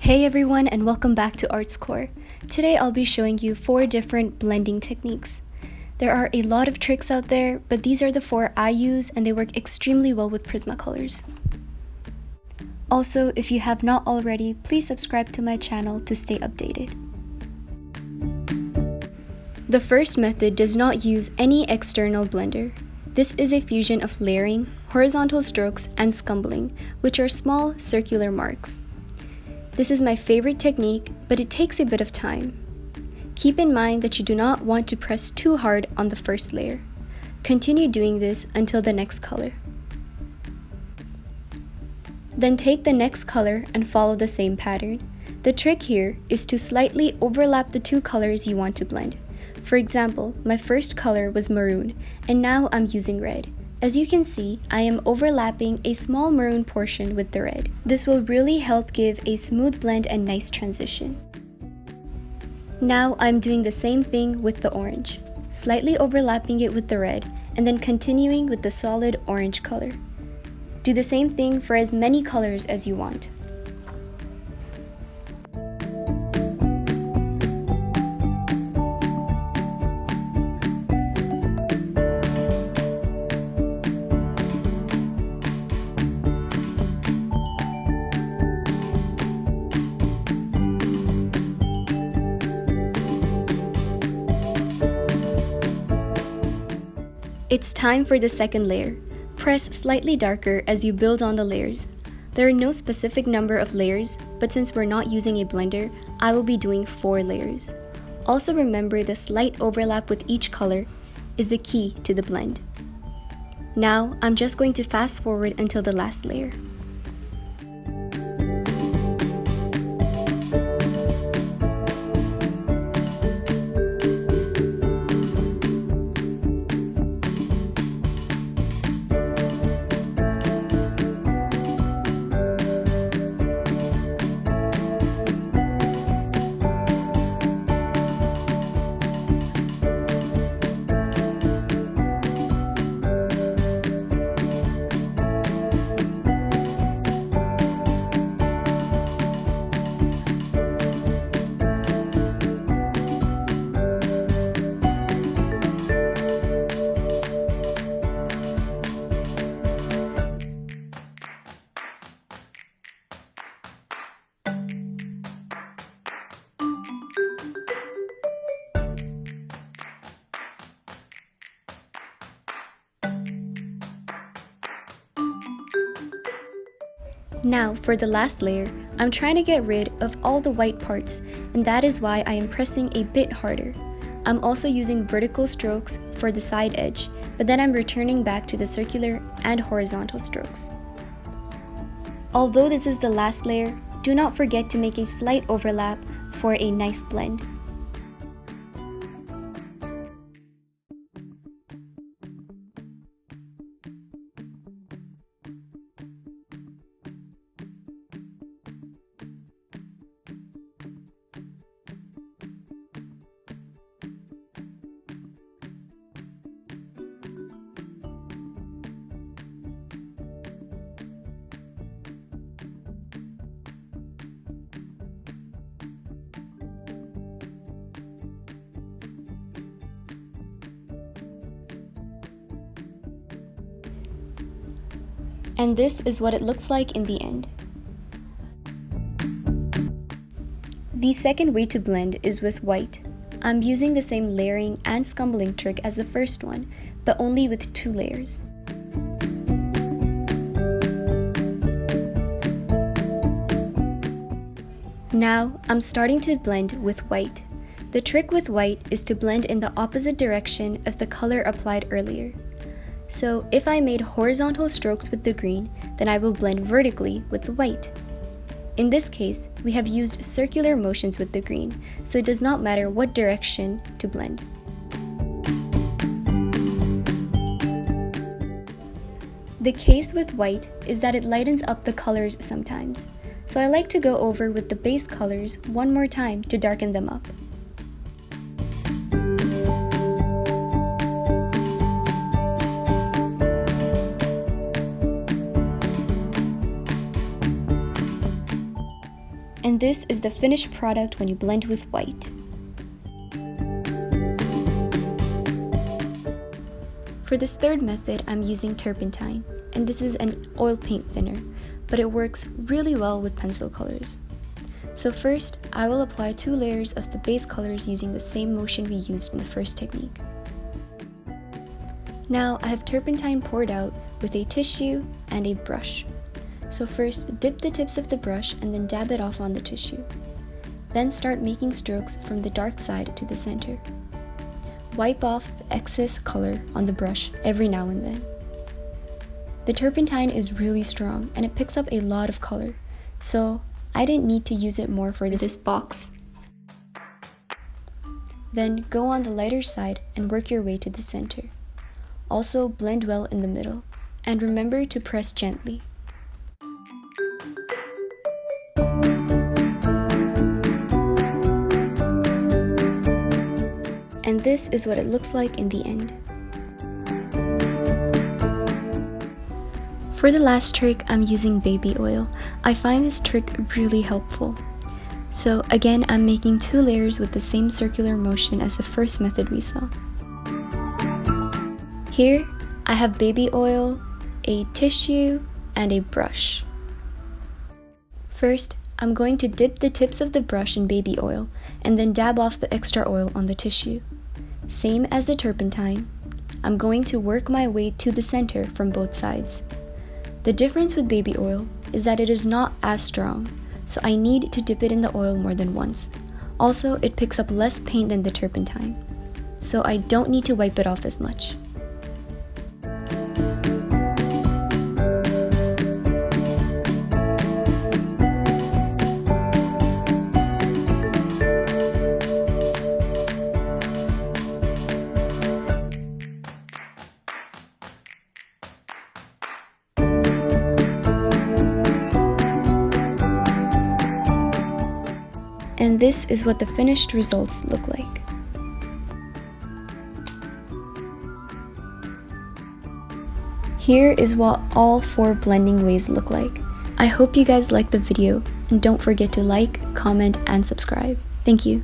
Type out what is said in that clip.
Hey everyone, and welcome back to ArtsCore. Today I'll be showing you 4 different blending techniques. There are a lot of tricks out there, but these are the 4 I use and they work extremely well with Prismacolors. Also, if you have not already, please subscribe to my channel to stay updated. The first method does not use any external blender. This is a fusion of layering, horizontal strokes, and scumbling, which are small circular marks. This is my favorite technique, but it takes a bit of time. Keep in mind that you do not want to press too hard on the first layer. Continue doing this until the next color. Then take the next color and follow the same pattern. The trick here is to slightly overlap the 2 colors you want to blend. For example, my first color was maroon, and now I'm using red. As you can see, I am overlapping a small maroon portion with the red. This will really help give a smooth blend and nice transition. Now I'm doing the same thing with the orange, slightly overlapping it with the red, and then continuing with the solid orange color. Do the same thing for as many colors as you want. It's time for the second layer. Press slightly darker as you build on the layers. There are no specific number of layers, but since we're not using a blender, I will be doing 4 layers. Also remember the slight overlap with each color is the key to the blend. Now I'm just going to fast forward until the last layer. Now for the last layer, I'm trying to get rid of all the white parts, and that is why I am pressing a bit harder. I'm also using vertical strokes for the side edge, but then I'm returning back to the circular and horizontal strokes. Although this is the last layer, do not forget to make a slight overlap for a nice blend. And this is what it looks like in the end. The second way to blend is with white. I'm using the same layering and scumbling trick as the first one, but only with 2 layers. Now, I'm starting to blend with white. The trick with white is to blend in the opposite direction of the color applied earlier. So if I made horizontal strokes with the green, then I will blend vertically with the white. In this case, we have used circular motions with the green, so it does not matter what direction to blend. The case with white is that it lightens up the colors sometimes, so I like to go over with the base colors one more time to darken them up. And this is the finished product when you blend with white. For this third method, I'm using turpentine, and this is an oil paint thinner, but it works really well with pencil colors. So first, I will apply 2 layers of the base colors using the same motion we used in the first technique. Now I have turpentine poured out with a tissue and a brush. So first, dip the tips of the brush and then dab it off on the tissue. Then start making strokes from the dark side to the center. Wipe off the excess color on the brush every now and then. The turpentine is really strong and it picks up a lot of color, so I didn't need to use it more for this box. Then go on the lighter side and work your way to the center. Also blend well in the middle, and remember to press gently. And this is what it looks like in the end. For the last trick, I'm using baby oil. I find this trick really helpful. So again, I'm making 2 layers with the same circular motion as the first method we saw. Here, I have baby oil, a tissue, and a brush. First, I'm going to dip the tips of the brush in baby oil and then dab off the extra oil on the tissue. Same as the turpentine, I'm going to work my way to the center from both sides. The difference with baby oil is that it is not as strong, so I need to dip it in the oil more than once. Also, it picks up less paint than the turpentine, so I don't need to wipe it off as much. And this is what the finished results look like. Here is what all 4 blending ways look like. I hope you guys liked the video, and don't forget to like, comment, and subscribe. Thank you.